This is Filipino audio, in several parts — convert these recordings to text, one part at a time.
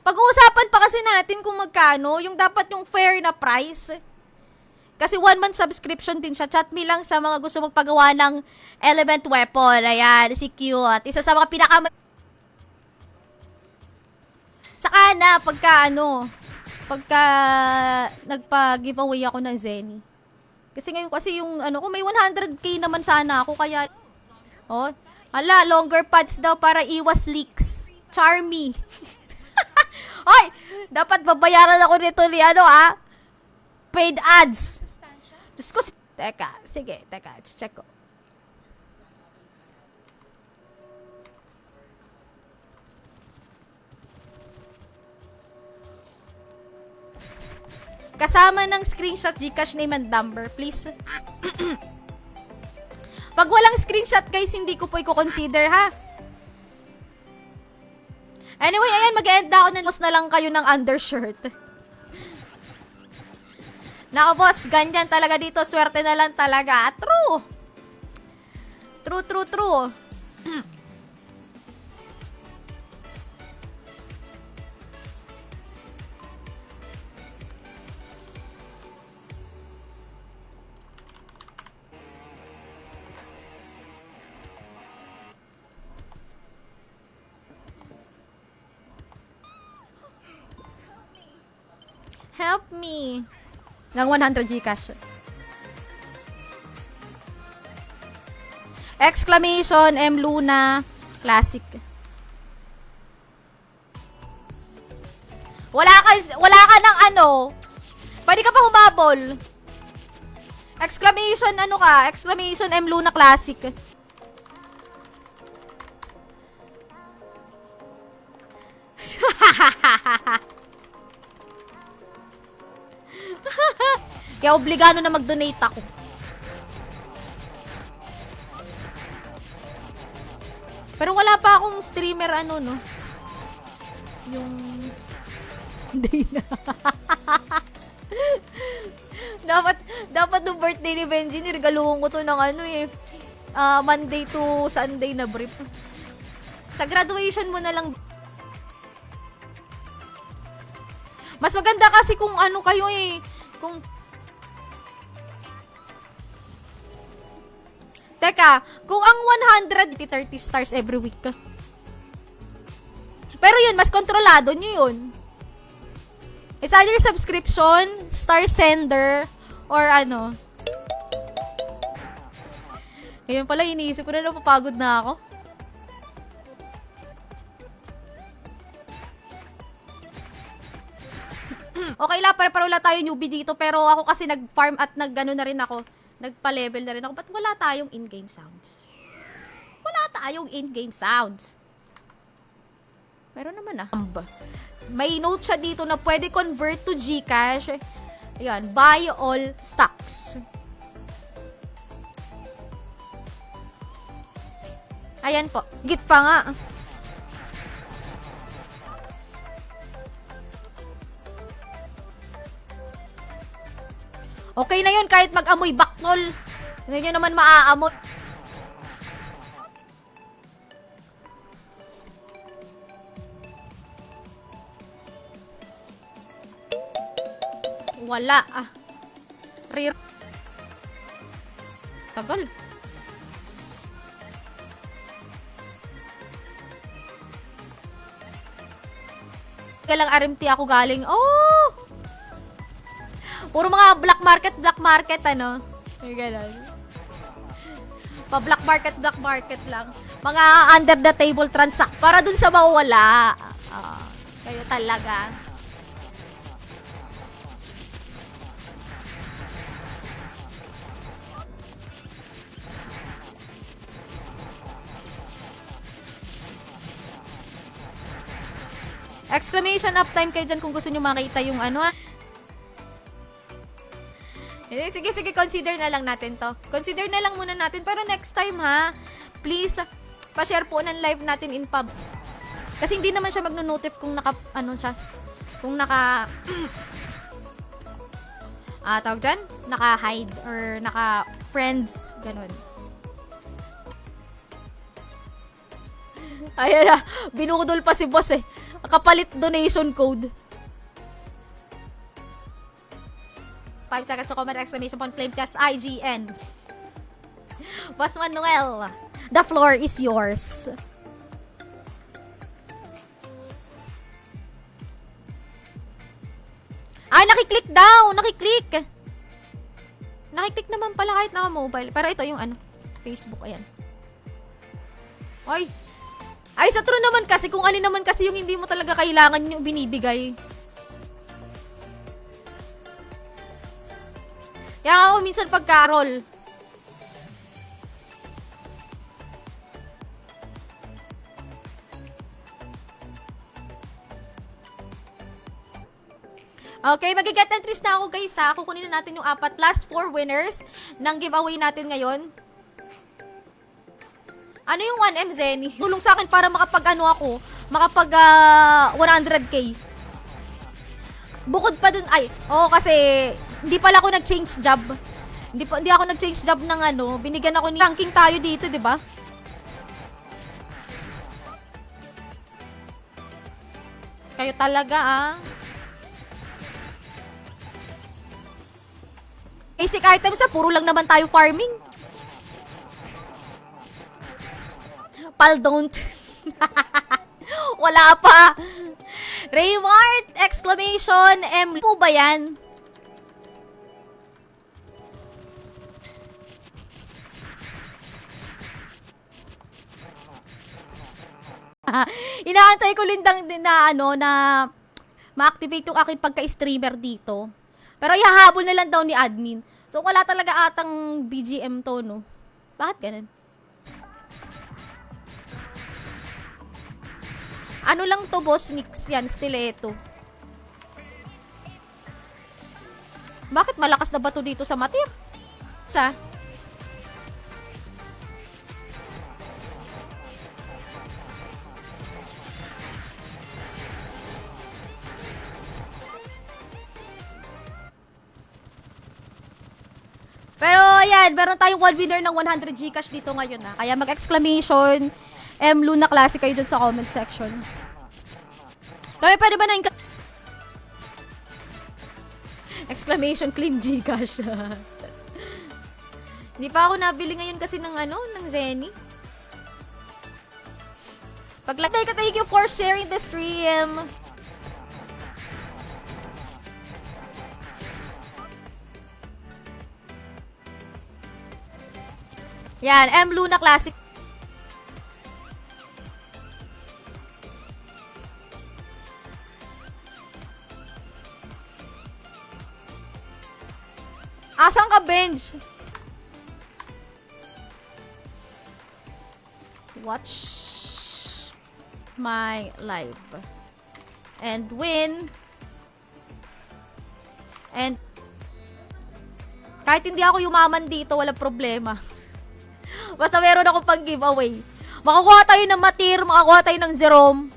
Pag-uusapan pa kasi natin kung magkano, yung dapat yung fair na price. Kasi 1 month subscription din siya. Chat me lang sa mga gusto magpagawa ng element weapon. Ayan, si Cute. Isa sa mga Saka na, pagka nagpa-giveaway ako ng Zenny. Kasi ngayon kasi yung kung may 100k naman sana ako kaya longer pads daw para iwas leaks. Charmy. Hoy, dapat babayaran ako nito ni paid ads. Diyos ko, teka, check ko. Kasama ng screenshot, Gcash name and number, please. Pag walang screenshot, guys, hindi ko po i-consider, ha? Anyway, ayan, mag-end na ako na lang kayo ng undershirt. Nako, boss, ganyan talaga dito. Swerte na lang talaga. True. True. Help me. Ng 100 Gcash. Exclamation, M. Luna, Classic. Wala ka ng Pwede ka pa humabol. Exclamation, Exclamation, M. Luna, Classic. Kaya obligado na mag-donate ako. Pero wala pa akong streamer yung hindi na. dapat no birthday ni Benji, niregaluhan ko to ng Monday to Sunday na brief. Sa graduation mo na lang. Mas maganda kasi kung kayo kung Teka, kung ang 100, 30 stars every week ka. Pero yun, mas kontrolado nyo yun. It's either subscription, star sender, or Ngayon pala, iniisip ko na napapagod na ako. Okay lang, pare-paro lang tayo newbie dito, pero ako kasi nag-farm at na rin ako. Nagpa-level na rin ako. Ba't wala tayong in-game sounds? Meron naman May note siya dito na pwede convert to Gcash. Ayan, buy all stocks. Ayan po. Git pa nga. Okay na yun kahit mag-amoy baknol. Hindi nyo naman maaamot. Wala Tagal. Galang RMT ako galing. Puro mga black market, Yung ganon. Pa-black market lang. Mga under the table transact. Para dun sa mawala. Kayo talaga. Exclamation uptime kayo dyan kung gusto nyo makita yung Sige, consider na lang natin to. Consider na lang muna natin. Pero next time please, pa-share po ng live natin in pub. Kasi hindi naman siya magno-notif kung kung tawag dyan? Naka-hide or naka-friends. Ganon. Ayan binudol pa si boss Kapalit donation code. 5 seconds to comment, exclamation point, claim test, IGN. Boss Manuel, the floor is yours. Ay, nakiklik daw! Nakiklik! Nakiklik naman pala kahit naka-mobile. Pero ito yung ano, Facebook, ayan. Ay! Ay, sa true naman kasi, kung ano naman kasi yung hindi mo talaga kailangan yung binibigay. Kaya ako minsan pag Carol, okay, mag-get entries na ako guys ha. Kukunin na natin yung last 4 winners ng giveaway natin ngayon. Ano yung 1M Zenny? Tulong sa akin para makapag 100k. Bukod pa dun, kasi hindi pala ako nag-change job. Hindi ako nag-change job ng binigyan ako ni ranking tayo dito, 'di ba? Kayo talaga Basic items puro lang naman tayo farming. Pal don't. Wala pa. Raymart! Exclamation! Po ba yan? Inaantay ko lindang din na ma-activate yung aking pagka-streamer dito. Pero ihahabol na lang daw ni admin. So, wala talaga atang BGM to, no? Bakit ganun? Ano lang to, boss Nix? Yan, stiletto. Bakit malakas na ba to dito sa matir? Pero, ayan, meron tayong one winner ng 100 Gcash dito ngayon Kaya mag-exclamation Luna Classic kayo dyan sa comment section. Kaya pwede ba na yung exclamation claim Gcash. Hindi pa ako nabili ngayon kasi ng ng Zenny. Thank you for sharing the stream. Yan, Luna Classic. Asan ka, Benj? Watch my live. And win. And kahit hindi ako yumaman dito, walang problema. Basta meron ako pang giveaway. Makakuha tayo ng Matir, makakuha tayo ng Jerome.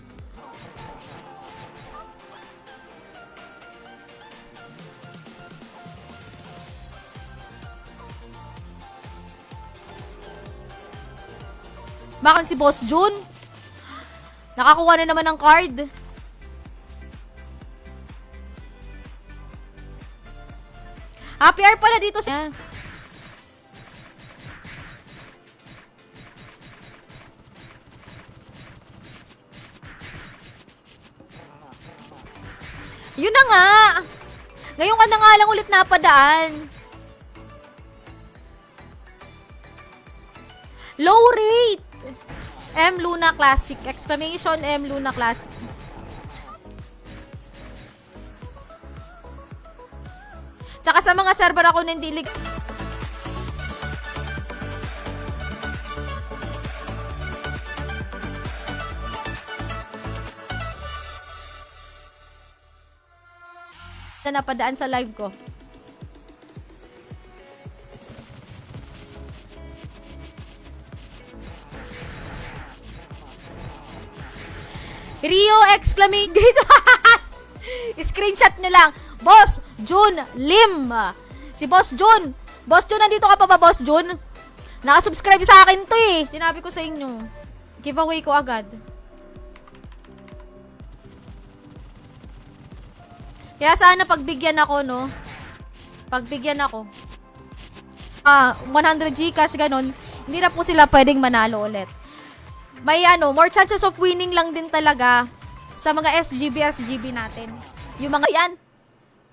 Bakit si Boss Jun? Nakakuha na naman ng card. Happy hour pala dito sa... Yun na nga. Ngayon ka na nga lang ulit napadaan. Low rate. Luna Classic. Exclamation Luna Classic. Tsaka sa mga server ako hindi na napadaan sa live ko. Rio exclamation dito. Screenshot nyo lang. Boss Jun Lim. Si Boss Jun. Boss Jun, nandito ka pa ba, Boss Jun? Nakasubscribe sa akin to Sinabi ko sa inyo. Giveaway ko agad. Kaya sana pagbigyan ako, no? Pagbigyan ako. 100 Gcash, ganun. Hindi na po sila pwedeng manalo ulit. May more chances of winning lang din talaga sa mga SGB natin. Yung mga yan.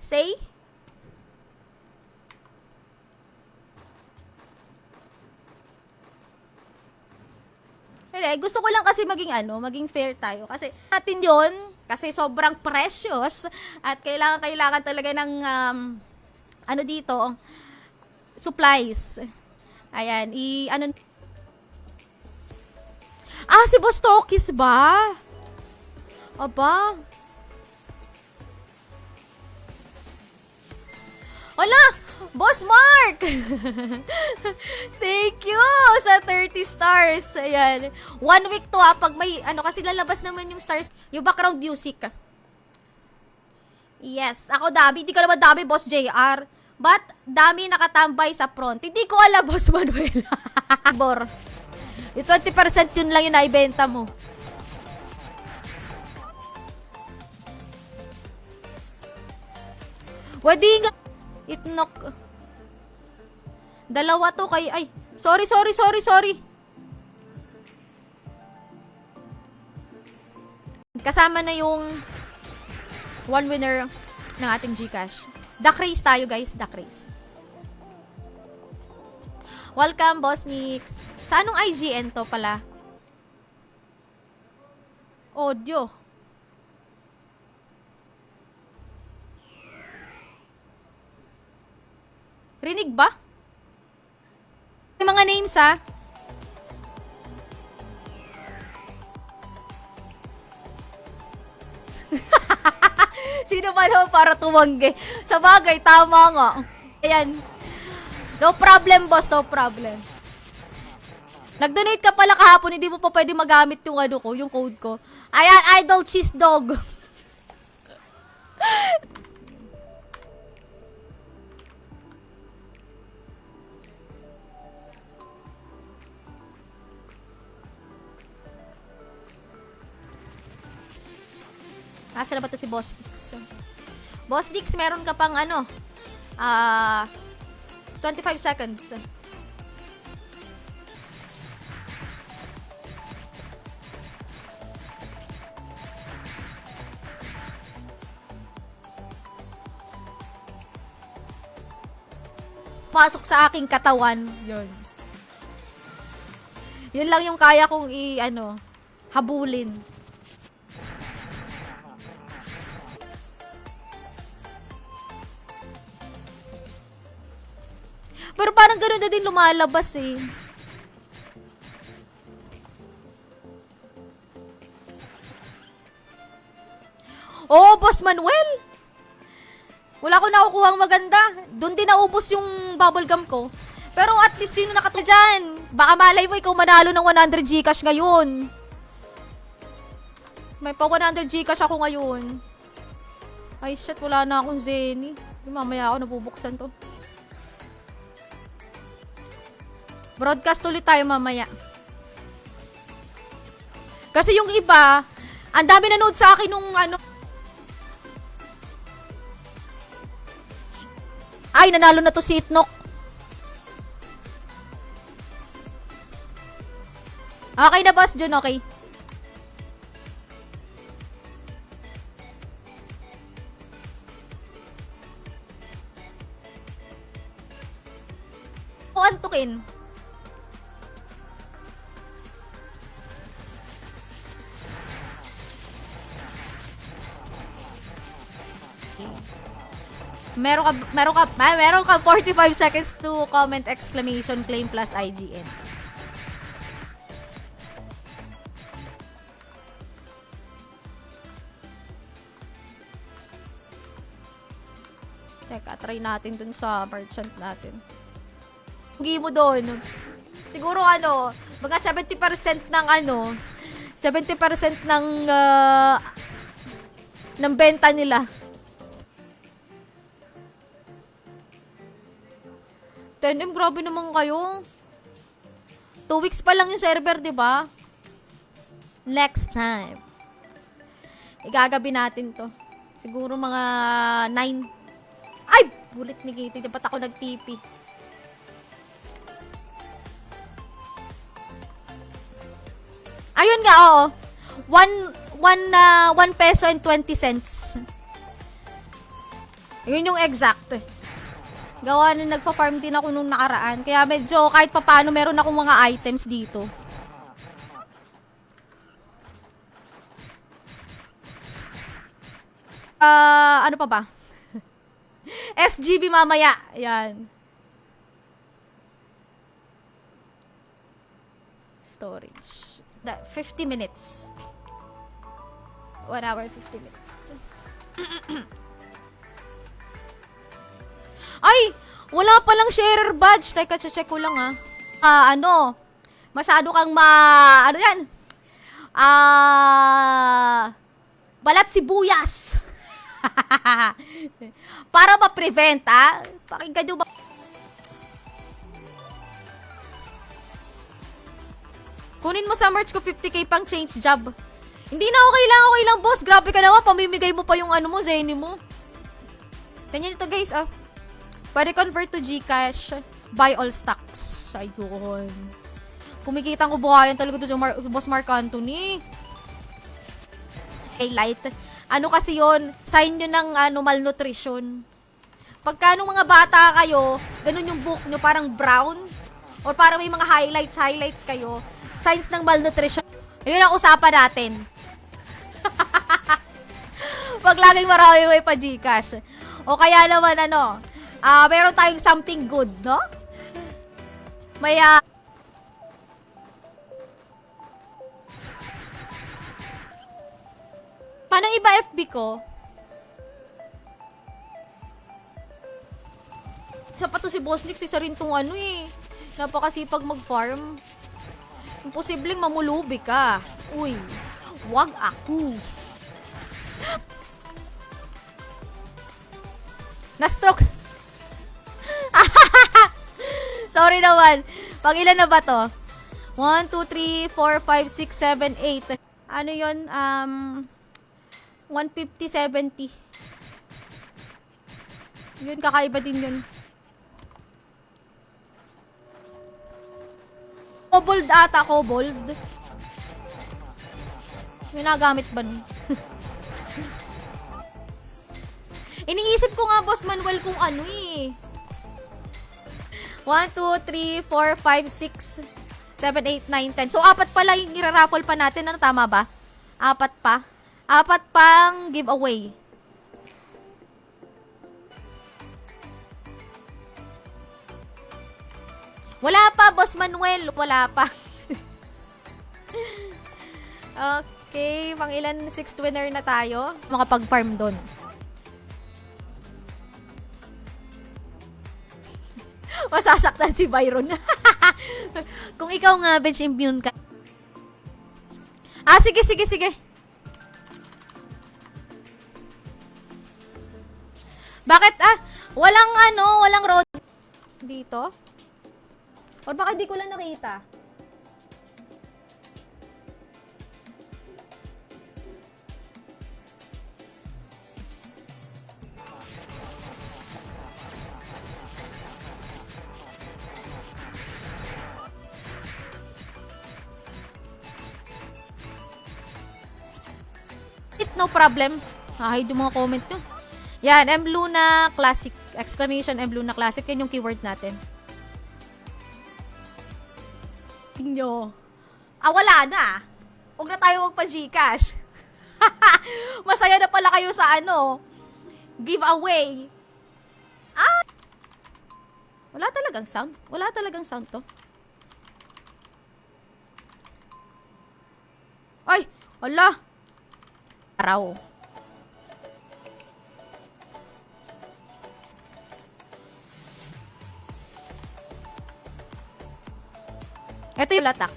Say? Hindi, gusto ko lang kasi maging fair tayo. Kasi natin yon kasi sobrang precious at kailangan talaga ng dito, supplies. Ayan, si Boss Tokis ba? Aba. Wala! Boss Mark! Thank you sa 30 stars. Ayan. 1 week to pag may, kasi lalabas naman yung stars, yung background music. Yes, ako dami. Hindi ko naman dami, Boss JR. But, dami nakatambay sa front. Hindi ko alam, Boss Manuel. Bor. Yung 20% yun lang yung naibenta mo. Wading itnok. Dalawa to kay... Ay, sorry. Kasama na yung one winner ng ating Gcash. Duck race tayo, guys. Duck race. Welcome, Boss Nix. Sa anong IGN to pala? Audio. Rinig ba? May mga names, Sino ba naman para tumanggi? Sa bagay, tama nga. Ayan. No problem, boss. No problem. Nag-donate ka pala kahapon, hindi mo pa pwede magamit yung yung code ko. Ayan, Idol Cheese Dog. Saan ba to si Boss Dix? Boss Dix, meron ka pang 25 seconds. Pasok sa aking katawan. Yun. Yun lang yung kaya kong habulin. Pero parang gano'n na din lumalabas eh. Oh, Boss Manuel! Wala ko nakukuhang maganda. Doon din naubos yung bubblegum ko. Pero at least yun nakatulad dyan. Baka malay mo ikaw manalo ng 100 Gcash ngayon. May pa 100 Gcash ako ngayon. Ay shit, wala na akong Zenny. Mamaya ako nabubuksan to. Broadcast ulit tayo mamaya. Kasi yung iba, ang dami nanood sa akin nung Ay, nanalo na to si Itnok. Okay na, Boss Jun, okay. O, antukin. Meron ka 45 seconds to comment exclamation claim plus IGN. Teka, try natin dun sa merchant natin. Hugi mo dun. Siguro mga 70% ng 70% ng benta nila. 10M, grabe naman kayo. 2 weeks pa lang yung server, di ba? Next time. Igagabi natin to. Siguro mga 9. Ay! Bulit ni Kitty. Dapat ako nag-TP. Ayun nga, oo. 1 peso and 20 cents. Yun yung exact. Gawa na nagpa-farm din ako nung nakaraan. Kaya medyo kahit papaano meron akong mga items dito. Ano pa ba? SGB mamaya. Ayan. Storage. 50 minutes. 1 hour, 50 minutes. Ay! Wala palang sharer badge. Teka, check ko lang masyado kang ano yan? Balat sibuyas. Para ma-prevent, pakinggan nyo ba? Kunin mo sa merch ko 50k pang change job. Hindi na okay lang, boss. Grabe ka naman, pamimigay mo pa yung Zenny mo. Ganyan ito, guys, Pwede convert to GCash. Buy all stocks. Ayun. Kumikita ko buhayan talaga to si Boss Mark Anthony. Highlight. Ano kasi yon? Sign nyo ng malnutrition. Pagka nung mga bata kayo, ganun yung book nyo, parang brown. Or parang may mga highlights kayo. Signs ng malnutrition. Ayun ang usapan natin. Pag laging marami may pa GCash. O kaya naman meron tayong something good, no? May paano iba FB ko? Isa pa to si Boss Nix, isa rin tong napakasipag mag-farm. Imposibleng mamulubi ka. Uy, wag ako. Na-stroke. Sorry naman. Pang ilan na ba to? 1, 2, 3, 4, 5, 6, 7, 8. Ano yun? 150, 70. Yun, kakaiba din yun. Kobold ata, kobold. May nagamit ba nun? Iniisip ko nga, Boss Manuel, kung 1, 2, 3, 4, 5, 6, 7, 8, 9, 10. So, 4 pala yung iraraffle pa natin. Ano, tama ba? 4 pa. 4 pang giveaway. Wala pa, Boss Manuel. Wala pa. Okay. Pang ilan? 6th winner na tayo. Makapag-farm doon. Masasaktan si Byron. Kung ikaw nga, bench immune ka. Sige. Bakit, walang road dito? Or baka di ko lang nakita? No problem. Hide yung mga comment nyo. Yan, M. Luna Classic. Exclamation M. Luna Classic. Yan yung keyword natin. Nyo. Wala na. Huwag na tayo magpa-Gcash. Masaya na pala kayo sa giveaway. Wala talagang sound. Wala talagang sound to. Ay! Wala! Araw. Ito yung latak.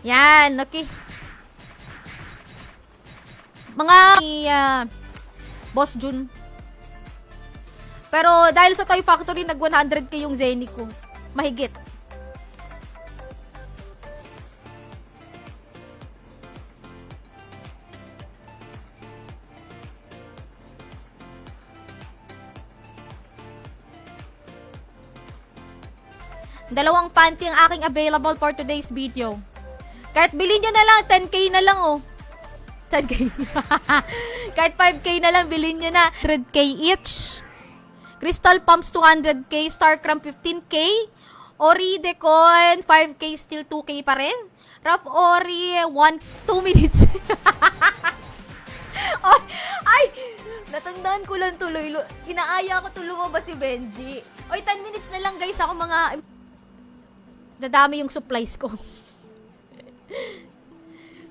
Yan, okay. Mga Boss Jun. Pero dahil sa Toy Factory, nag 100k yung Zenny ko. Mahigit. Dalawang panty ang aking available for today's video. Kahit bilhin nyo na lang, 10k na lang oh. 10k. Kahit 5k na lang, bilhin nyo na. 100k each. Crystal Pumps 200k, Starcram 15k. Ori Decon 5k, still 2k pa rin. Rough Ori 2 minutes. Oh, ay! Natandaan ko lang tuloy. Inaaya ko tuloy ba si Benji? Oy, 10 minutes na lang guys ako mga... Dadami yung supplies ko.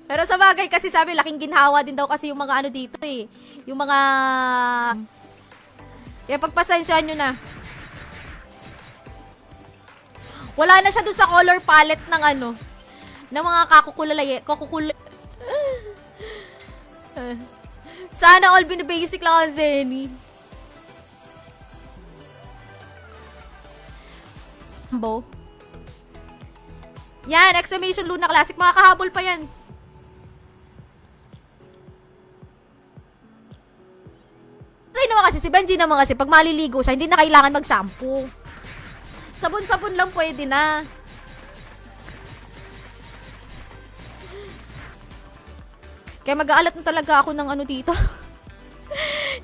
Pero sa bagay kasi sabi, laking ginhawa din daw kasi yung mga ano dito eh. Yung mga... Kaya pagpasensyahan nyo na. Wala na siya dun sa color palette ng ano. Ng mga kakukulay. Sana all binibasic lang ang Zenny. Bo. Yan, exclamation Luna Classic. Makakahabol pa yan. Okay naman kasi si Benji naman kasi pag maliligo siya, hindi na kailangan mag-shampoo. Sabon-sabon lang pwede na. Kaya mag-aalat na talaga ako ng ano dito.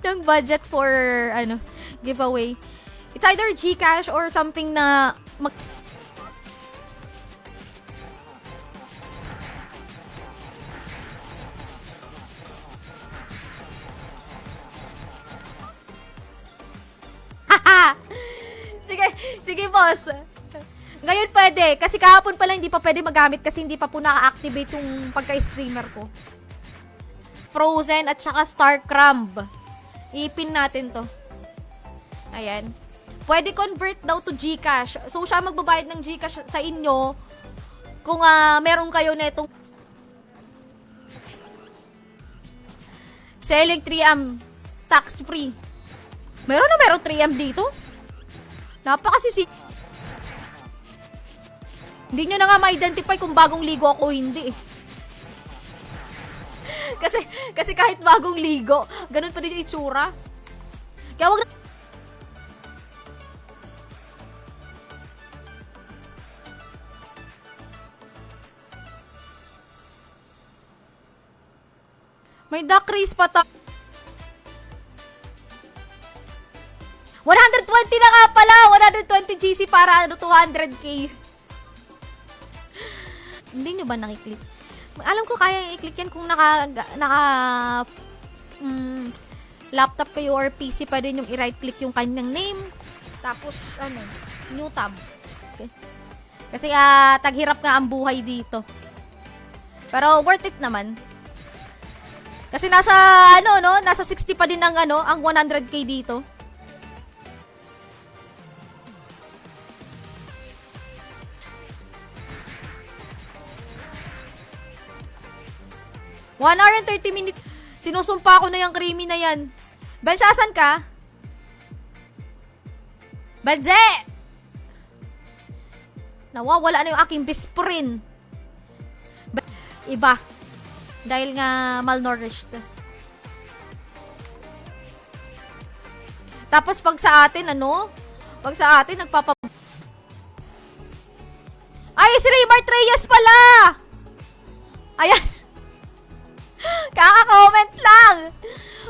ng budget for ano, giveaway. It's either GCash or something na Sige boss. Ngayon pwede. Kasi kahapon pala hindi pa pwede magamit kasi hindi pa po naka-activate yung pagka-streamer ko. Frozen at saka Starcramb. Ipin natin to. Ayan. Pwede convert daw to GCash. So siya magbabayad ng GCash sa inyo kung meron kayo netong selling 3M tax free. Meron 3M dito? Napakasisi. Hindi nyo na nga ma-identify kung bagong ligo ako o hindi. kasi kahit bagong ligo, ganun pa din yung itsura. Kaya wag na... May duck race pa ta... 120 na nga pala! 120 GC para 200k. Hindi nyo ba nakiklik? Alam ko kaya i-click yan kung laptop kayo or PC pa din yung i-right click yung kanyang name. Tapos, new tab. Okay. Kasi taghirap nga ang buhay dito. Pero worth it naman. Kasi nasa 60 pa din ang ang 100k dito. One hour and 30 minutes. Sinusumpa ko na yung creamy na yan. Benj, asan ka? Benje! Nawawala na yung aking best friend. Iba. Dahil nga malnourished. Tapos pag sa atin, Pag sa atin, Ay, si Raymart Reyes pala! Ayan. Kaka-comment lang!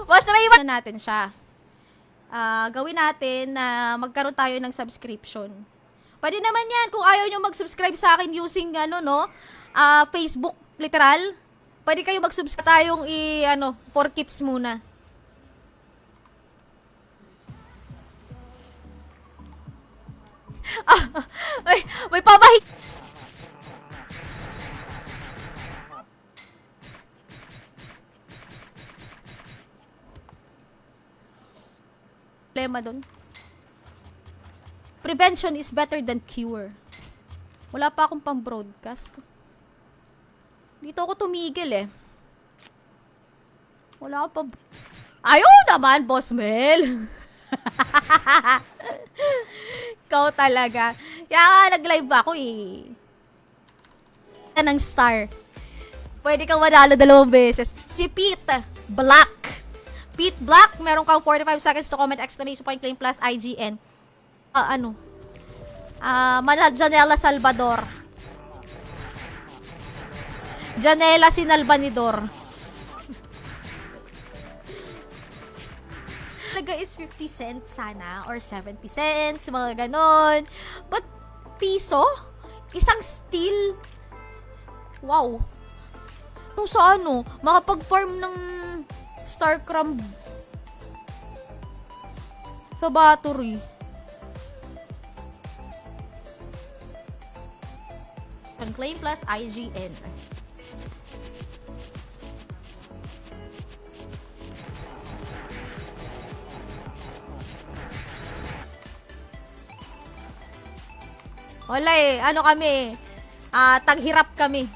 Mas Raymart na natin siya. Gawin natin na magkaroon tayo ng subscription. Pwede naman yan kung ayaw nyo mag-subscribe sa akin using Facebook, literal. Pwede kayo mag-subscribe tayong for keeps muna. May pabahi. Problema doon. Prevention is better than cure. Wala pa akong pang-broadcast. Dito ako tumigil eh. Wala ka pa. Ayaw naman, Boss Mel. Ikaw talaga. Kaya nga, nag-live ako eh. Ng star. Pwede kang manalo 2 beses. Si Pete Black. Pete Black, meron kang 45 seconds to comment, exclamation point, claim plus IGN. Janela Salvador. Janela Sinalbanidor. Talaga is 50 cents sana or 70 cents, mga ganon. But piso? Isang steel? Wow. Kung sa makapag-farm ng Starcraft sa battery. Claim plus IGN. Wala eh. Kami? Taghirap kami.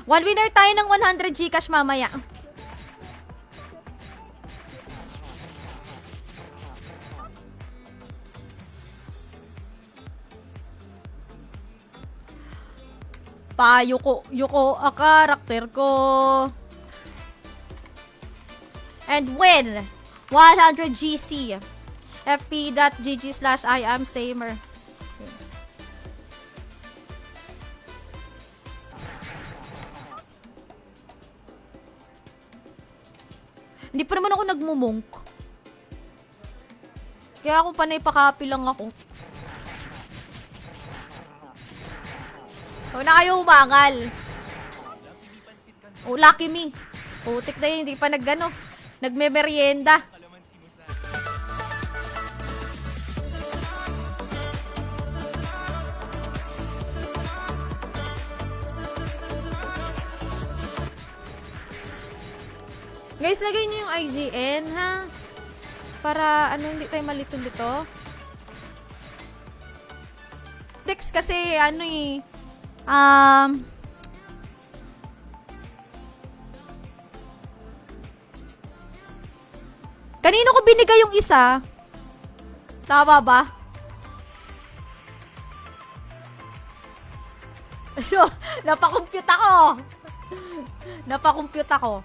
One winner tayo ng 100 Gcash mamaya. Yuko karakter ko. And win 100 GC. fp.gg/IamSamer. Hindi pa naman ako nagmumunk. Kaya ako panay pakapi lang ako. Huwag na kayo umangal. Oh, lucky me. Putik na yun, hindi pa nagme-merienda. Guys, lagay niyo yung IGN, ha? Para, hindi tayo malito-lito. Text kasi, kanino ko binigay yung isa? Tama ba? So, napakompute ako. Napakompute ako.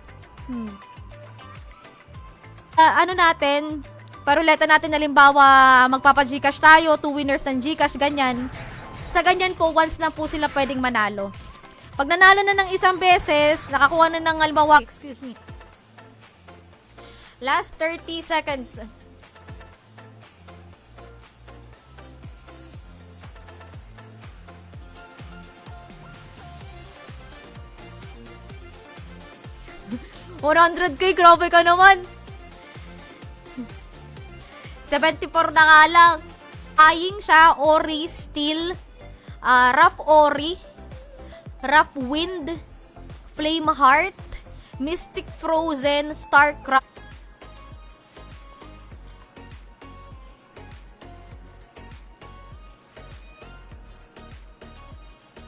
Natin, paruleta natin, halimbawa, magpapa-Gcash tayo, 2 winners ng Gcash, ganyan. Sa ganyan po, once na po sila pwedeng manalo. Pag nanalo na ng isang beses, nakakuha na ng halimbawa, excuse me. Last 30 seconds. $100K, grabe ka naman. 74 na nga lang. Aying siya, Ori, Steel, Rough Ori, Rough Wind, Flame Heart, Mystic Frozen, Starcraft.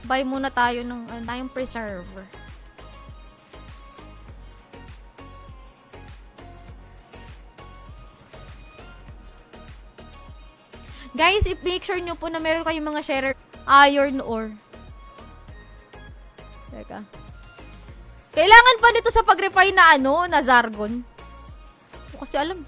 Buy muna tayo ng tayong preserver. Guys, make sure nyo po na meron kayong mga sharer iron ore. Teka. Kailangan pa nito sa pag-refine na na Zargon? Kasi alam.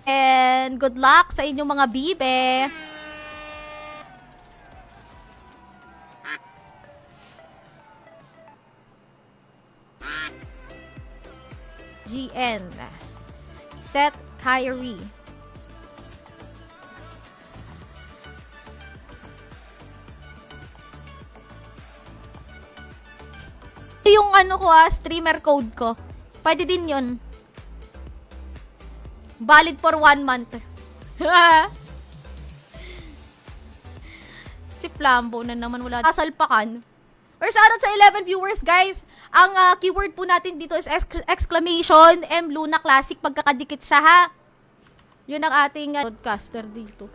And good luck sa inyong mga bibe. GN. Seth Kyrie. Yung ano ko streamer code ko. Pwede din yun. Valid for 1 month. Si Flambo na naman wala. Kasalpakan. Or shoutout sa 11 viewers, guys. Ang keyword po natin dito is exclamation M Luna Classic. Pagkakadikit siya, ha? Yun ang ating broadcaster dito.